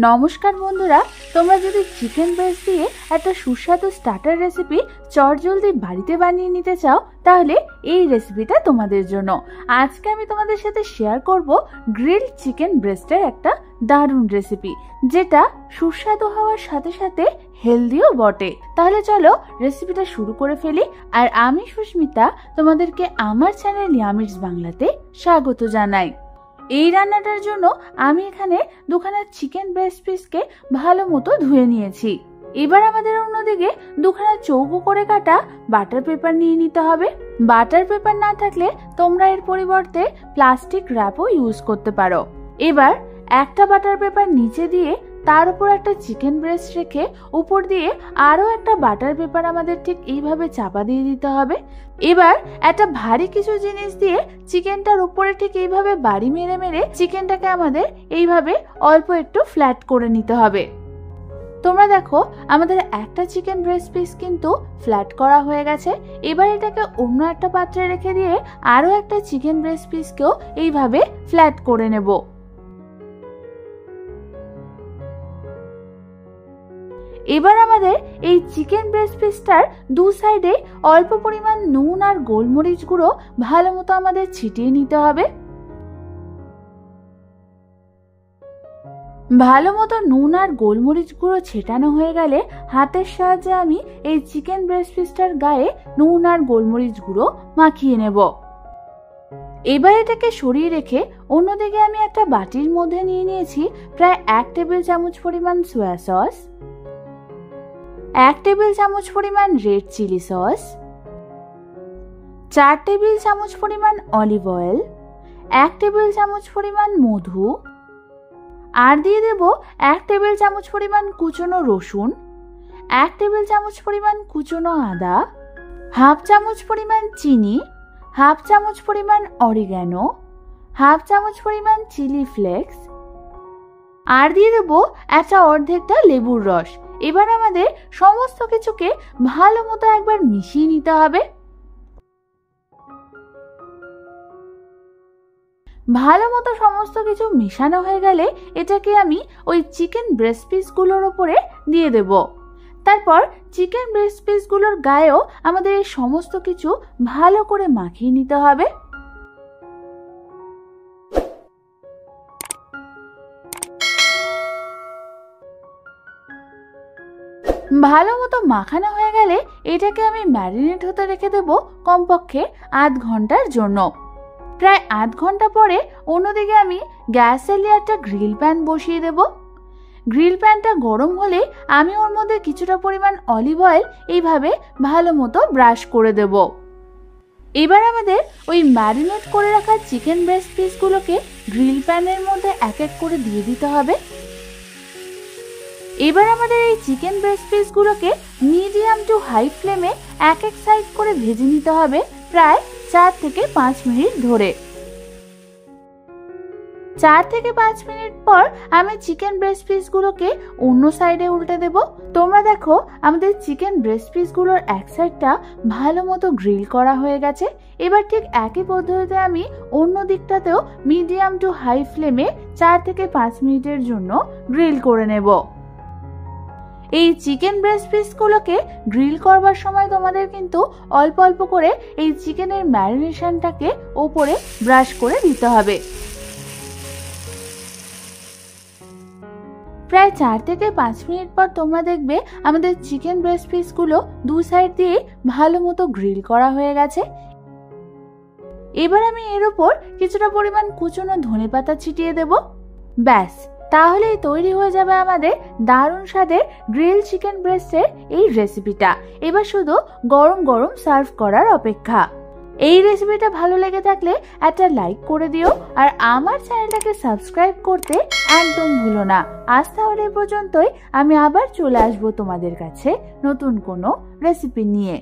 নমস্কার বন্ধুরা, তোমরা যদি চিকেন ব্রেস্ট দিয়ে একটা সুস্বাদু স্টার্টার রেসিপি চটজলদি বাড়িতে বানিয়ে নিতে চাও তাহলে এই রেসিপিটা তোমাদের জন্য। আজকে আমি তোমাদের সাথে শেয়ার করব গ্রিলড চিকেন ব্রেস্টের একটা দারুণ রেসিপি, যেটা সুস্বাদু হওয়ার সাথে সাথে হেলদিও বটে। তাহলে চলো রেসিপিটা শুরু করে ফেলি। আর আমি সুস্মিতা তোমাদেরকে আমার চ্যানেল ইয়ামিটস বাংলাতে স্বাগত জানাই। এই রান্নাটার জন্য আমি এখানে দুখানা চিকেন ব্রেস্ট পিসকে ভালো মতো ধুয়ে নিয়েছি। এবার আমাদের অন্যদিকে দুখানা চৌকো করে কাটা বাটার পেপার নিয়ে নিতে হবে। বাটার পেপার না থাকলে তোমরা এর পরিবর্তে প্লাস্টিক র্যাপও ইউজ করতে পারো। এবার একটা বাটার পেপার নিচে দিয়ে তার উপর একটা চিকেন ব্রেস্ট রেখে উপর দিয়ে আরো একটা বাটার পেপার আমাদের ঠিক এইভাবে চাপা দিয়ে দিতে হবে। এবার একটা ভারী কিছু জিনিস দিয়ে চিকেনটার উপরে ঠিক এইভাবে বাড়ি মেরে মেরে চিকেনটাকে আমাদের এইভাবে অল্প একটু ফ্ল্যাট করে নিতে হবে। তোমরা দেখো আমাদের একটা চিকেন ব্রেস্ট পিস কিন্তু ফ্ল্যাট করা হয়ে গেছে। এবার এটাকে অন্য একটা পাত্রে রেখে দিয়ে আরো একটা চিকেন ব্রেস্ট পিসকেও এইভাবে ফ্ল্যাট করে নেব। এবার আমাদের এই চিকেন ব্রেস্ট পিসটার দু সাইডে অল্প পরিমাণ নুন আর গোলমরিচ গুঁড়ো ভালো মতো আমাদের ছিটিয়ে নিতে হবে। ভালো মতো নুন আর গোলমরিচ গুঁড়ো ছেটানো হয়ে গেলে হাতের সাহায্যে আমি এই চিকেন ব্রেস্ট পিসটার গায়ে নুন আর গোলমরিচ গুঁড়ো মাখিয়ে নেব। এবার এটাকে সরিয়ে রেখে অন্যদিকে আমি একটা বাটির মধ্যে নিয়ে নিয়েছি প্রায় 1 টেবিল চামচ পরিমাণ সয়া সস, 1 টেবিল চামচ পরিমাণ রেড চিলি সস, 4 টেবিল চামচ পরিমাণ অলিভ অয়েল, 1 টেবিল চামচ পরিমাণ মধু, আর দিয়ে দেব 1 টেবিল চামচ পরিমাণ কুচনো রসুন, 1 টেবিল চামচ পরিমাণ কুচনো আদা, হাফ চামচ পরিমাণ চিনি, হাফ চামচ পরিমাণ অরিগ্যানো, হাফ চামচ পরিমাণ চিলি ফ্লেক্স, আর দিয়ে দেব একটা অর্ধেকটা লেবুর রস। এবার আমাদের সমস্ত কিছুকে ভালো মতো একবার মিশিয়ে নিতে হবে। ভালো মতো সমস্ত কিছু মেশানো হয়ে গেলে এটাকে আমি ওই চিকেন ব্রেস্ট পিসগুলোর উপরে দিয়ে দেব। তারপর চিকেন ব্রেস্ট পিসগুলোর গায়েও আমাদের এই সমস্ত কিছু ভালো করে মাখিয়ে নিতে হবে। ভালো মতো মাখানো হয়ে গেলে এটাকে আমি ম্যারিনেট হতে রেখে দেব কমপক্ষে আধ ঘন্টার জন্য। প্রায় আধ ঘন্টা পরে অন্যদিকে আমি গ্যাসের একটা গ্রিল প্যান বসিয়ে দেব। গ্রিল প্যানটা গরম হলে আমি ওর মধ্যে কিছুটা পরিমাণ অলিভ অয়েল এইভাবে ভালো মতো ব্রাশ করে দেব। এবার আমাদের ওই ম্যারিনেট করে রাখা চিকেন ব্রেস্ট পিসগুলোকে গ্রিল প্যানের মধ্যে এক এক করে দিয়ে দিতে হবে। এবার আমাদের এই চিকেন ব্রেস্ট পিসগুলোকে মিডিয়াম টু হাই ফ্লেমে এক এক সাইড করে ভেজে নিতে হবে প্রায় 4 থেকে 5 মিনিট ধরে। 4 থেকে 5 মিনিট পর আমি চিকেন ব্রেস্ট পিসগুলোকে অন্য সাইডে উল্টে দেব। তোমরা দেখো আমাদের চিকেন ব্রেস্ট পিসগুলোর এক সাইডটা ভালো মতো গ্রিল করা হয়ে গেছে। এবার ঠিক একই পদ্ধতিতে আমি অন্য দিকটাতেও মিডিয়াম টু হাই ফ্লেমে 4 থেকে 5 মিনিটের জন্য গ্রিল করে নেব। এই চিকেন ব্রেস্ট পিসগুলোকে গ্রিল করবার সময় তোমাদের কিন্তু অল্প অল্প করে এই চিকেনের ম্যারিনেশনটাকে ওপরে ব্রাশ করে দিতে হবে। প্রায় 4 থেকে 5 মিনিট পর তোমরা দেখবে আমাদের চিকেন ব্রেস্ট পিসগুলো দু সাইড দিয়ে ভালো মতো গ্রিল করা হয়ে গেছে। এবার আমি এর উপর কিছুটা পরিমাণ কুচনো ধনেপাতা ছিটিয়ে দেব। ব্যাস, তাহলেই তৈরি হয়ে যাবে আমাদের দারুণ স্বাদের গ্রিল চিকেন ব্রেস্টের এই রেসিপিটা। এবার শুধু গরম গরম সার্ভ করার অপেক্ষা। এই রেসিপিটা ভালো লেগে থাকলে একটা লাইক করে দিও আর আমার চ্যানেলটাকে সাবস্ক্রাইব করতে একদম ভুলো না। আজ তাহলে পর্যন্তই, আমি আবার চলে আসবো তোমাদের কাছে নতুন কোনো রেসিপি নিয়ে।